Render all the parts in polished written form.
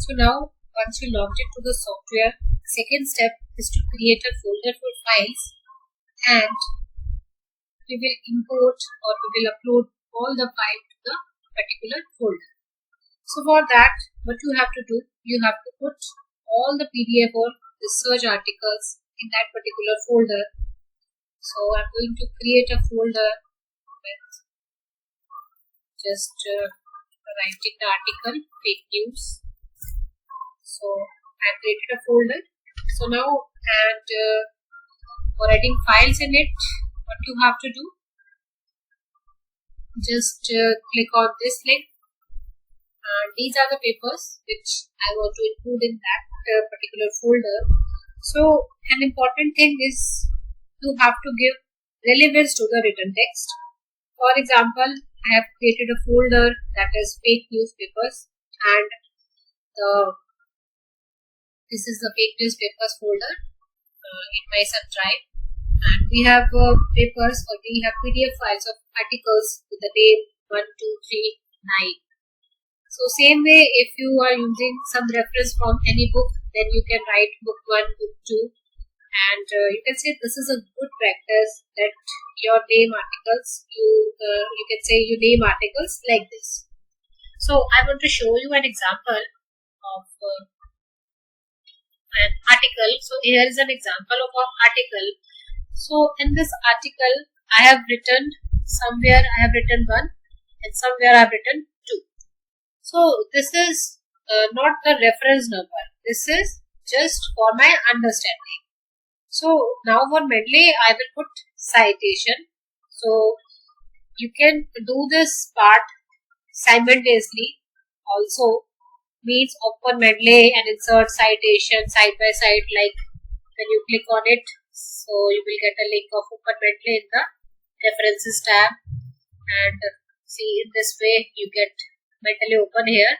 So now once you logged into the software, the second step is to create a folder for files, and we will import or we will upload all the files to the particular folder. So for that, what you have to do, you have to put all the PDF or the search articles in that particular folder. So I'm going to create a folder with just writing the article fake news. So I created a folder. So now, and for adding files in it, what you have to do, just click on this link. These are the papers which I want to include in that particular folder. So an important thing is you have to give relevance to the written text. For example, I have created a folder that is fake newspapers, and this is the fake newspapers folder in my subdrive, and we have papers, or we have PDF files of articles with the name 1, 2, 3, 9. So same way, if you are using some reference from any book, then you can write book 1, book 2, and you can say this is a good practice that your name articles, you can say you name articles like this. So I want to show you an example of an article. So here is an example of an article. So in this article, I have written somewhere I have written 1 and somewhere I have written 2. So this is not the reference number. This is just for my understanding. So now for Mendeley, I will put citation. So you can do this part simultaneously. Also means open Mendeley and insert citation side by side, like when you click on it. So you will get a link of open Mendeley in the references tab, and see, in this way you get Mendeley open here.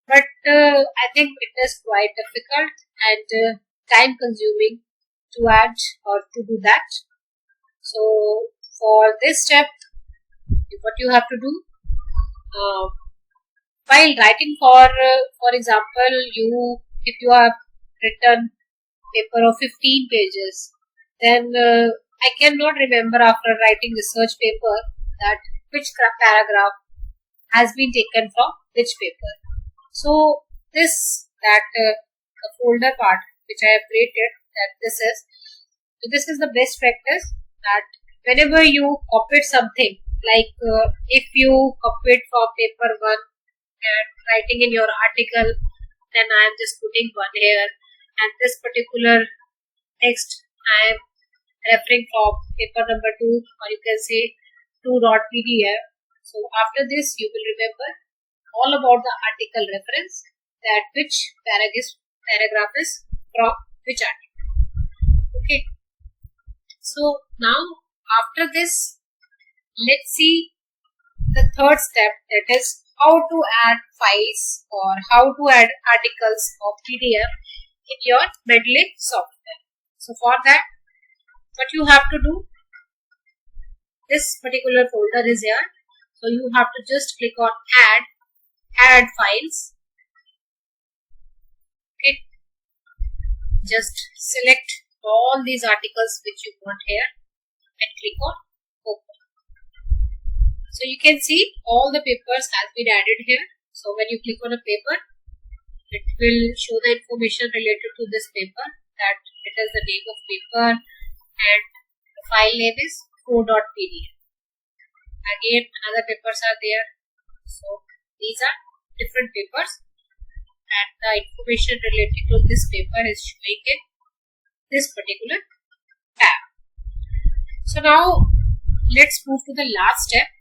But I think it is quite difficult and time consuming to add or to do that. So for this step, what you have to do, while writing for example, if you have written paper of 15 pages, then I cannot remember after writing research paper that which paragraph has been taken from which paper. So the folder part which I have created, that this is the best practice, that whenever you copy something, like if you copied from paper 1 and writing in your article, then I am just putting 1 here, and this particular text I am referring from paper number 2, or you can say 2.pdf. So after this, you will remember all about the article reference, that which paragraph is from which article. Okay. So now after this, let's see the third step, that is how to add files or how to add articles of PDF in your Mendeley software. So for that, what you have to do, this particular folder is here. So you have to just click on add files. Okay. Just select all these articles which you want here and click on open. So you can see all the papers has been added here. So when you click on a paper, it will show the information related to this paper, that it is the name of paper and the file name is 4.pdf. Again, another papers are there. So these are different papers, and the information related to this paper is showing in this particular tab. So now let's move to the last step,